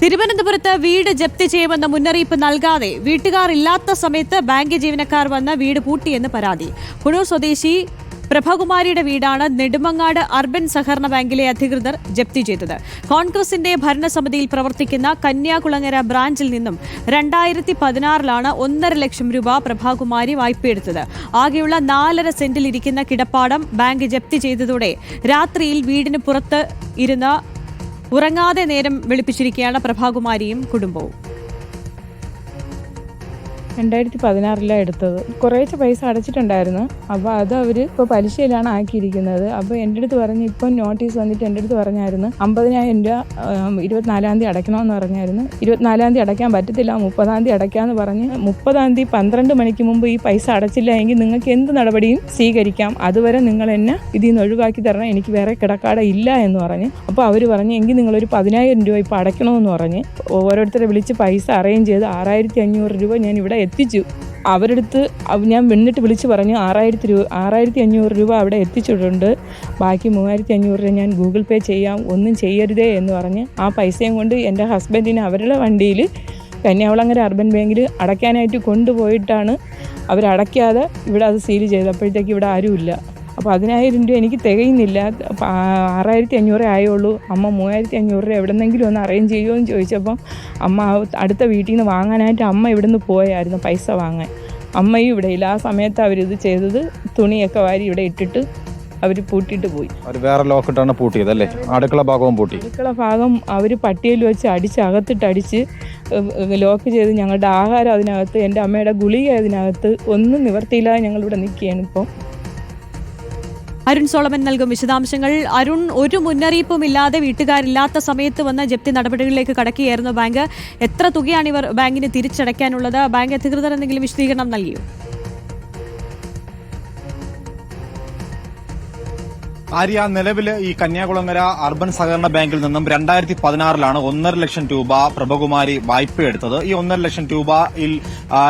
തിരുവനന്തപുരത്ത് വീട് ജപ്തി ചെയ്യുമെന്ന മുന്നറിയിപ്പ് നൽകാതെ വീട്ടുകാർ ഇല്ലാത്ത സമയത്ത് ബാങ്ക് ജീവനക്കാർ വന്ന് വീട് പൂട്ടിയെന്ന് പരാതി. കുണൂർ സ്വദേശി പ്രഭകുമാരിയുടെ വീടാണ് നെടുമങ്ങാട് അർബൻ സഹകരണ ബാങ്കിലെ അധികൃതർ ജപ്തി ചെയ്തത്. കോൺഗ്രസിന്റെ ഭരണസമിതിയിൽ പ്രവർത്തിക്കുന്ന കന്യാകുളങ്ങര ബ്രാഞ്ചിൽ നിന്നും 2016 1.5 ലക്ഷം രൂപ പ്രഭകുമാരി വായ്പയെടുത്തത്. ആകെയുള്ള 4.5 സെന്റിൽ ഇരിക്കുന്ന കിടപ്പാടം ബാങ്ക് ജപ്തി ചെയ്തതോടെ രാത്രിയിൽ വീടിന് പുറത്ത് ഇരുന്ന് ഉറങ്ങാതെ നേരം വെളുപ്പിച്ചിരിക്കുകയാണ് പ്രഭകുമാരിയും കുടുംബവും. 2016 എടുത്തത്. കുറേശ്ശെ പൈസ അടച്ചിട്ടുണ്ടായിരുന്നു. അപ്പോൾ അത് അവർ ഇപ്പോൾ പലിശയിലാണ് ആക്കിയിരിക്കുന്നത്. അപ്പോൾ എൻ്റെ അടുത്ത് പറഞ്ഞ് ഇപ്പം നോട്ടീസ് വന്നിട്ട് എൻ്റെ അടുത്ത് പറഞ്ഞായിരുന്നു 50,000 രൂപ 24-ാം തീയതി അടയ്ക്കണമെന്ന് പറഞ്ഞായിരുന്നു. 24-ാം തീയതി അടയ്ക്കാൻ പറ്റത്തില്ല, 30-ാം തീയതി അടയ്ക്കാമെന്ന് പറഞ്ഞ് 30-ാം തീയതി 12 മണിക്ക് മുമ്പ് ഈ പൈസ അടച്ചില്ല എങ്കിൽ നിങ്ങൾക്ക് എന്ത് നടപടിയും സ്വീകരിക്കാം, അതുവരെ നിങ്ങൾ എന്നെ ഇതിൽ നിന്ന് ഒഴിവാക്കി തരണം, എനിക്ക് വേറെ കിടക്കാട ഇല്ല എന്ന് പറഞ്ഞ്. അപ്പോൾ അവർ പറഞ്ഞ് എങ്കിൽ നിങ്ങളൊരു 10,000 രൂപ ഇപ്പോൾ അടയ്ക്കണമെന്ന് പറഞ്ഞ് ഓരോരുത്തരെ വിളിച്ച് പൈസ അറേഞ്ച് ചെയ്ത് 6,500 രൂപ ഞാൻ ഇവിടെ എത്തിച്ചു. അവരെടുത്ത് ഞാൻ എന്നിട്ട് വിളിച്ച് പറഞ്ഞു 6,500 രൂപ അവിടെ എത്തിച്ചിട്ടുണ്ട്, ബാക്കി 3,500 രൂപ ഞാൻ ഗൂഗിൾ പേ ചെയ്യാം, ഒന്നും ചെയ്യരുതേ എന്ന് പറഞ്ഞ് ആ പൈസയും കൊണ്ട് എൻ്റെ ഹസ്ബൻഡിനെ അവരുടെ വണ്ടിയിൽ കന്യാകുളങ്ങര അർബൻ ബാങ്കിൽ അടയ്ക്കാനായിട്ട് കൊണ്ടുപോയിട്ടാണ് അവരടയ്ക്കാതെ ഇവിടെ അത് സീൽ ചെയ്തപ്പോഴത്തേക്ക് ഇവിടെ ആരുമില്ല. അപ്പോൾ 10,000 രൂപ എനിക്ക് തികയുന്നില്ല. 6,500 ആയുള്ളൂ. അമ്മ 3,500 രൂപ എവിടെന്നെങ്കിലും ഒന്ന് അറേഞ്ച് ചെയ്യുമോ എന്ന് ചോദിച്ചപ്പം അമ്മ അടുത്ത വീട്ടിൽ നിന്ന് വാങ്ങാനായിട്ട് അമ്മ ഇവിടെ നിന്ന് പോയായിരുന്നു പൈസ വാങ്ങാൻ. അമ്മയും ഇവിടെ ഇല്ല. ആ സമയത്ത് അവരിത് ചെയ്തത്, തുണിയൊക്കെ വാരി ഇവിടെ ഇട്ടിട്ട് അവർ പൂട്ടിയിട്ട് പോയി. വേറെ ലോക്കിട്ടാണ് പൂട്ടിയത് അല്ലേ? അടുക്കള ഭാഗവും പൂട്ടി. അടുക്കള ഭാഗം അവർ പട്ടിയിൽ വെച്ച് അകത്തിട്ടടിച്ച് ലോക്ക് ചെയ്ത് ഞങ്ങളുടെ ആഹാരം അതിനകത്ത്, എൻ്റെ അമ്മയുടെ ഗുളിക അതിനകത്ത്, ഒന്നും നിവർത്തിയില്ലാതെ ഞങ്ങളിവിടെ നിൽക്കുകയാണ് ഇപ്പോൾ. അരുൺ സോളമൻ നൽകും വിശദാംശങ്ങൾ. അരുൺ, ഒരു മുന്നറിയിപ്പുമില്ലാതെ വീട്ടുകാരില്ലാത്ത സമയത്ത് വന്ന ജപ്തി നടപടികളിലേക്ക് കടക്കുകയായിരുന്നു ബാങ്ക്. എത്ര തുകയാണ് ഇവർ ബാങ്കിന് തിരിച്ചടയ്ക്കാനുള്ളത്? ബാങ്ക് അധികൃതർ എന്തെങ്കിലും വിശദീകരണം നൽകിയോ? ആര്യ, നിലവിൽ ഈ കന്യാകുളങ്ങര അർബൻ സഹകരണ ബാങ്കിൽ നിന്നും 2016 1.5 ലക്ഷം രൂപ പ്രഭകുമാരി വായ്പയെടുത്തത്. ഈ 1.5 ലക്ഷം രൂപയിൽ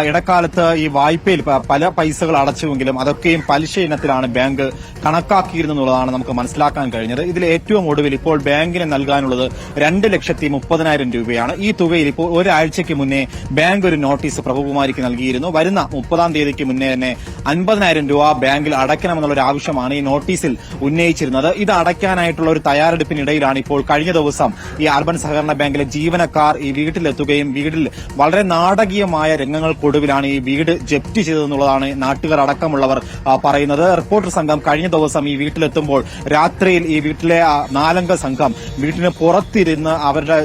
ഇടക്കാലത്ത് ഈ വായ്പയിൽ പല പൈസകൾ അടച്ചുവെങ്കിലും അതൊക്കെയും പലിശ ഇനത്തിലാണ് ബാങ്ക് കണക്കാക്കിയിരുന്നുള്ളതാണ് നമുക്ക് മനസ്സിലാക്കാൻ കഴിഞ്ഞത്. ഇതിൽ ഏറ്റവും ഒടുവിൽ ഇപ്പോൾ ബാങ്കിന് നൽകാനുള്ളത് 2,30,000 രൂപയാണ്. ഈ തുകയിൽ ഇപ്പോൾ ഒരാഴ്ചയ്ക്ക് മുന്നേ ബാങ്ക് ഒരു നോട്ടീസ് പ്രഭകുമാരിക്ക് നൽകിയിരുന്നു. വരുന്ന 30-ാം തീയതിക്ക് മുന്നേ തന്നെ 50,000 രൂപ ബാങ്കിൽ അടയ്ക്കണമെന്നുള്ള ഒരു ആവശ്യമാണ് ഈ നോട്ടീസിൽ ഉന്നയിച്ചിരുന്നത്. ഇത് അടയ്ക്കാനായിട്ടുള്ള ഒരു തയ്യാറെടുപ്പിനിടയിലാണ് ഇപ്പോൾ കഴിഞ്ഞ ദിവസം ഈ അർബൻ സഹകരണ ബാങ്കിലെ ജീവനക്കാർ ഈ വീട്ടിലെത്തുകയും വീട്ടിൽ വളരെ നാടകീയമായ രംഗങ്ങൾക്കൊടുവിലാണ് ഈ വീട് ജപ്തി ചെയ്തതെന്നുള്ളതാണ് നാട്ടുകാർ അടക്കമുള്ളവർ പറയുന്നത്. റിപ്പോർട്ടർ സംഘം കഴിഞ്ഞ ദിവസം ഈ വീട്ടിലെത്തുമ്പോൾ രാത്രിയിൽ ഈ വീട്ടിലെ 4-അംഗ സംഘം വീട്ടിന് പുറത്തിരുന്ന് അവരുടെ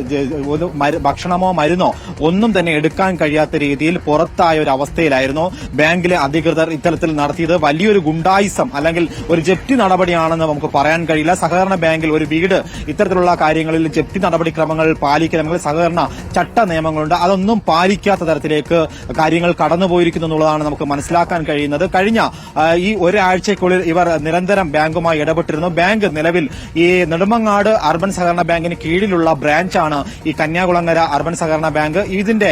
ഭക്ഷണമോ മരുന്നോ ഒന്നും തന്നെ എടുക്കാൻ കഴിയാത്ത രീതിയിൽ പുറത്തായ ഒരു അവസ്ഥയിലായിരുന്നു ബാങ്കിലെ അധികൃതർ ഇത്തരത്തിൽ നടത്തിയത്. വലിയൊരു ഗുണ്ടായിസം അല്ലെങ്കിൽ ഒരു ജപ്തി നടപടിയാണെന്ന് നമുക്ക് പറയാൻ കഴിയില്ല. സഹകരണ ബാങ്കിൽ ഒരു വീട് ഇത്തരത്തിലുള്ള കാര്യങ്ങളിൽ ജപ്തി നടപടിക്രമങ്ങൾ പാലിക്കണമെങ്കിൽ സഹകരണ ചട്ട നിയമങ്ങളുണ്ട്. അതൊന്നും പാലിക്കാത്ത തരത്തിലേക്ക് കാര്യങ്ങൾ കടന്നുപോയിരിക്കുന്നു എന്നുള്ളതാണ് നമുക്ക് മനസ്സിലാക്കാൻ കഴിയുന്നത്. കഴിഞ്ഞ ഈ ഒരാഴ്ചയ്ക്കുള്ളിൽ ഇവർ നിരന്തരം ബാങ്കുമായി ഇടപെട്ടിരുന്നു. ബാങ്ക് നിലവിൽ ഈ നെടുമങ്ങാട് അർബൻ സഹകരണ ബാങ്കിന് കീഴിലുള്ള ബ്രാഞ്ചാണ് ഈ കന്യാകുളങ്ങര അർബൻ സഹകരണ ബാങ്ക്. ഇതിന്റെ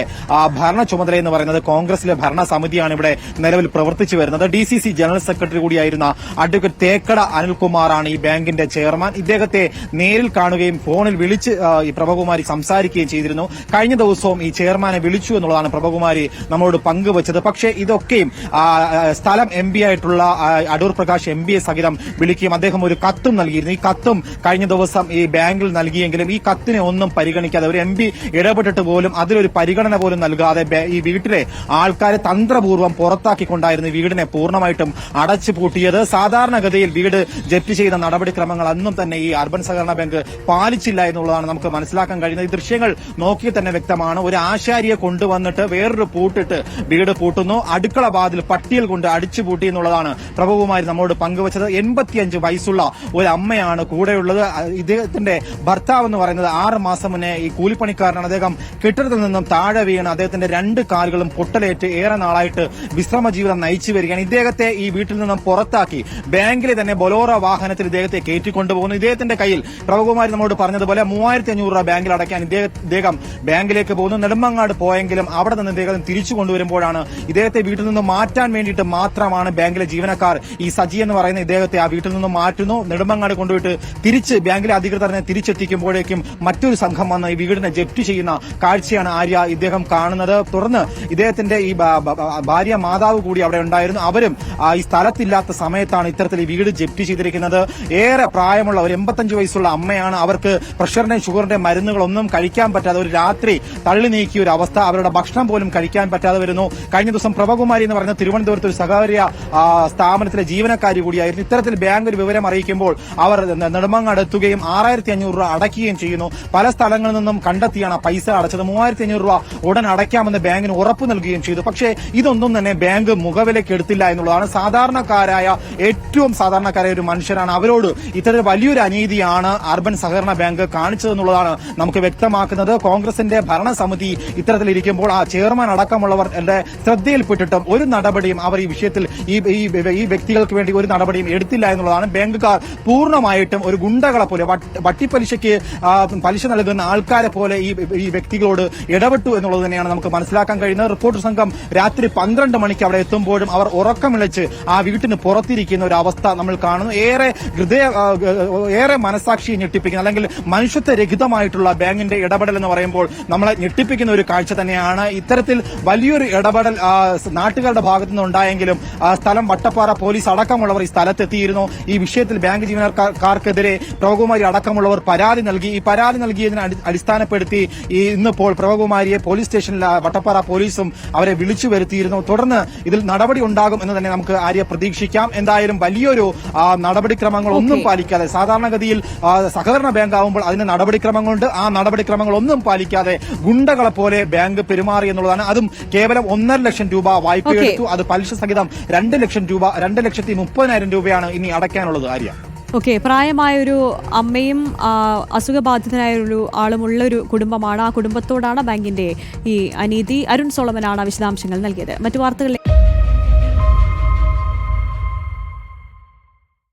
ഭരണ ചുമതല എന്ന് പറയുന്നത് കോൺഗ്രസിലെ ഭരണസമിതിയാണ് ഇവിടെ നിലവിൽ പ്രവർത്തിച്ചു വരുന്നത്. DCC ജനറൽ സെക്രട്ടറി കൂടിയായിരുന്ന അഡ്വക്കേറ്റ് തേക്കട അനിൽകുമാറാണ് ഈ ബാങ്കിന്റെ ചെയർമാൻ. ഇദ്ദേഹത്തെ നേരിൽ കാണുകയും ഫോണിൽ വിളിച്ച് ഈ പ്രഭകുമാരി സംസാരിക്കുകയും ചെയ്തിരുന്നു. കഴിഞ്ഞ ദിവസവും ഈ ചെയർമാനെ വിളിച്ചു എന്നുള്ളതാണ് പ്രഭകുമാരി നമ്മളോട് പങ്കുവച്ചത്. പക്ഷേ ഇതൊക്കെയും സ്ഥലം MP ആയിട്ടുള്ള അടൂർ പ്രകാശ് MP സഹിതം വിളിക്കുകയും അദ്ദേഹം ഒരു കത്തും നൽകിയിരുന്നു. ഈ കത്തും കഴിഞ്ഞ ദിവസം ഈ ബാങ്കിൽ നൽകിയെങ്കിലും ഈ കത്തിനെ ഒന്നും പരിഗണിക്കാതെ ഒരു MP ഇടപെട്ടിട്ട് പോലും അതിലൊരു പരിഗണന പോലും നൽകാതെ ഈ വീട്ടിലെ ആൾക്കാരെ തന്ത്രപൂർവ്വം പുറത്താക്കിക്കൊണ്ടായിരുന്നു വീടിനെ പൂർണ്ണമായിട്ടും അടച്ചു പൂട്ടിയത്. സാധാരണഗതിയിൽ വീട് ജപ്തി ചെയ്ത നടപടിക്രമങ്ങൾ അന്നും തന്നെ ഈ അർബൻ സഹകരണ ബാങ്ക് പാലിച്ചില്ല എന്നുള്ളതാണ് നമുക്ക് മനസ്സിലാക്കാൻ കഴിയുന്നത്. ഈ ദൃശ്യങ്ങൾ നോക്കി തന്നെ വ്യക്തമാണ്. ഒരു ആശാരിയെ കൊണ്ടുവന്നിട്ട് വേറൊരു പൂട്ടിട്ട് വീട് പൂട്ടുന്നു. അടുക്കള വാതിൽ പട്ടിയിൽ കൊണ്ട് അടിച്ചു പൂട്ടി എന്നുള്ളതാണ് പ്രഭകുമാരി നമ്മോട് പങ്കുവച്ചത്. 85 വയസ്സുള്ള ഒരു അമ്മയാണ് കൂടെയുള്ളത്. ഇദ്ദേഹത്തിന്റെ ഭർത്താവ് എന്ന് പറയുന്നത് 6 മാസം മുന്നേ ഈ കൂലിപ്പണിക്കാരനാണ്. അദ്ദേഹം കെട്ടിടത്തിൽ നിന്നും താഴെ വീണ് അദ്ദേഹത്തിന്റെ 2 കാലുകളും പൊട്ടലേറ്റ് ഏറെ നാളായിട്ട് വിശ്രമ ജീവിതം നയിച്ചു വരികയാണ്. ഇദ്ദേഹത്തെ ഈ വീട്ടിൽ നിന്നും പുറത്താക്കി ബാങ്കിലെ തന്നെ ബൊലോറ വാഹനം വാഹനത്തിൽ ഇദ്ദേഹത്തെ കയറ്റിക്കൊണ്ടുപോകുന്നു. ഇദ്ദേഹത്തിന്റെ കയ്യിൽ പ്രഭകുമാരി നമ്മോട് പറഞ്ഞതുപോലെ 3500 രൂപ ബാങ്കിൽ അടയ്ക്കാൻ ഇദ്ദേഹം ബാങ്കിലേക്ക് പോകുന്നു. നെടുമങ്ങാട് പോയെങ്കിലും അവിടെ നിന്ന് ഇദ്ദേഹം തിരിച്ചു കൊണ്ടുവരുമ്പോഴാണ് ഇദ്ദേഹത്തെ വീട്ടിൽ നിന്ന് മാറ്റാൻ വേണ്ടിയിട്ട് മാത്രമാണ് ബാങ്കിലെ ജീവനക്കാർ ഈ സജി എന്ന് പറയുന്ന ഇദ്ദേഹത്തെ ആ വീട്ടിൽ നിന്ന് മാറ്റുന്നു. നെടുമങ്ങാട് കൊണ്ടുപോയിട്ട് തിരിച്ച് ബാങ്കിലെ അധികൃതരെ തിരിച്ചെത്തിക്കുമ്പോഴേക്കും മറ്റൊരു സംഘം വന്ന് ഈ വീടിനെ ജപ്തി ചെയ്യുന്ന കാഴ്ചയാണ് ആര്യ ഇദ്ദേഹം കാണുന്നത്. തുടർന്ന് ഇദ്ദേഹത്തിന്റെ ഈ ഭാര്യ മാതാവ് കൂടി അവിടെ ഉണ്ടായിരുന്നു. അവരും ഈ സ്ഥലത്തില്ലാത്ത സമയത്താണ് ഇത്തരത്തിൽ ഈ വീട് ജപ്തി ചെയ്തിരിക്കുന്നത്. ഏറെ പ്രായമുള്ള ഒരു 85 വയസ്സുള്ള അമ്മയാണ്. അവർക്ക് പ്രഷറിന്റെയും ഷുഗറിന്റെയും മരുന്നുകളൊന്നും കഴിക്കാൻ പറ്റാതെ ഒരു രാത്രി തള്ളി നീക്കിയ ഒരു അവസ്ഥ. അവരുടെ ഭക്ഷണം പോലും കഴിക്കാൻ പറ്റാതെ വരുന്നു. കഴിഞ്ഞ ദിവസം പ്രഭകുമാരി എന്ന് പറയുന്ന തിരുവനന്തപുരത്ത് ഒരു സ്വകാര്യ സ്ഥാപനത്തിലെ ജീവനക്കാരി കൂടിയായിരുന്നു. ഇത്തരത്തിൽ ബാങ്ക് ഒരു വിവരം അറിയിക്കുമ്പോൾ അവർ നെടുമങ്ങാട് എത്തുകയും 6500 രൂപ അടയ്ക്കുകയും ചെയ്യുന്നു. പല സ്ഥലങ്ങളിൽ നിന്നും കണ്ടെത്തിയാണ് പൈസ അടച്ചത്. 3500 രൂപ ഉടൻ അടയ്ക്കാമെന്ന് ബാങ്കിന് ഉറപ്പ് നൽകുകയും ചെയ്തു. പക്ഷേ ഇതൊന്നും തന്നെ ബാങ്ക് മുഖവിലേക്ക് എടുത്തില്ല എന്നുള്ളതാണ്. ഏറ്റവും സാധാരണക്കാരായ ഒരു മനുഷ്യരാണ്. അവരോട് ഇത്തരത്തിൽ വലിയൊരു അനീതിയാണ് അർബൻ സഹകരണ ബാങ്ക് കാണിച്ചതെന്നുള്ളതാണ് നമുക്ക് വ്യക്തമാക്കുന്നത്. കോൺഗ്രസിന്റെ ഭരണസമിതി ഇത്തരത്തിലിരിക്കുമ്പോൾ ആ ചെയർമാൻ അടക്കമുള്ളവർ ശ്രദ്ധയിൽപ്പെട്ടിട്ടും ഒരു നടപടിയും അവർ ഈ വിഷയത്തിൽ ഈ വ്യക്തികൾക്ക് വേണ്ടി ഒരു നടപടിയും എടുത്തില്ല എന്നുള്ളതാണ്. ബാങ്കുകാർ പൂർണ്ണമായിട്ടും ഒരു ഗുണ്ടകളെ പോലെ വട്ടിപ്പലിശയ്ക്ക് പലിശ നൽകുന്ന ആൾക്കാരെ പോലെ ഈ വ്യക്തികളോട് ഇടപെട്ടു എന്നുള്ളത് തന്നെയാണ് നമുക്ക് മനസ്സിലാക്കാൻ കഴിയുന്നത്. റിപ്പോർട്ടർ സംഘം രാത്രി 12 മണിക്ക് അവിടെ എത്തുമ്പോഴും അവർ ഉറക്കമിളച്ച് ആ വീട്ടിന് പുറത്തിരിക്കുന്ന ഒരു അവസ്ഥ നമ്മൾ കാണുന്നു. ഏറെ മനസാക്ഷിയെ ഞെട്ടിപ്പിക്കുന്ന അല്ലെങ്കിൽ മനുഷ്യത്വരഹിതമായിട്ടുള്ള ബാങ്കിന്റെ ഇടപെടൽ എന്ന് പറയുമ്പോൾ നമ്മളെ ഞെട്ടിപ്പിക്കുന്ന ഒരു കാഴ്ച തന്നെയാണ്. ഇത്തരത്തിൽ വലിയൊരു ഇടപെടൽ നാട്ടുകാരുടെ ഭാഗത്തു നിന്നുണ്ടായെങ്കിലും സ്ഥലം വട്ടപ്പാറ പോലീസ് അടക്കമുള്ളവർ ഈ സ്ഥലത്തെത്തിയിരുന്നു. ഈ വിഷയത്തിൽ ബാങ്ക് ജീവനക്കാർക്കെതിരെ പ്രഭകുമാരി അടക്കമുള്ളവർ പരാതി നൽകി. ഈ പരാതി നൽകിയതിനെ അടിസ്ഥാനപ്പെടുത്തി ഇന്നിപ്പോൾ പ്രഭകുമാരിയെ പോലീസ് സ്റ്റേഷനിൽ വട്ടപ്പാറ പോലീസും അവരെ വിളിച്ചു വരുത്തിയിരുന്നു. തുടർന്ന് ഇതിൽ നടപടി ഉണ്ടാകും എന്ന് തന്നെ നമുക്ക് ആര്യ പ്രതീക്ഷിക്കാം. എന്തായാലും വലിയൊരു നടപടിക്രമങ്ങൾ ഒന്നും പാലിക്കാതെ, സാധാരണഗതിയിൽ സഹകരണ ബാങ്ക് ആവുമ്പോൾ അതിന് നടപടിക്രമങ്ങളുണ്ട്. ആ നടപടിക്രമങ്ങളൊന്നും പാലിക്കാതെ ഗുണ്ടകളെ പോലെ ബാങ്ക് പെരുമാറി എന്നുള്ളതാണ്. അതും കേവലം 1.5 ലക്ഷം രൂപ വായ്പയെടുത്തു. അത് പലിശ സഹിതം 2 ലക്ഷം രൂപ, 2,30,000 രൂപയാണ് ഇനി അടയ്ക്കാനുള്ളത്. ആര്യ, പ്രായമായൊരു അമ്മയും അസുഖബാധിതനായ ഒരു ആളുമുള്ളൊരു കുടുംബമാണ്. ആ കുടുംബത്തോടാണ് ബാങ്കിന്റെ ഈ അനീതി. അരുൺ സോളമനാണ് വിശദാംശങ്ങൾ നൽകിയത്. മറ്റു വാർത്തകളിലേക്ക്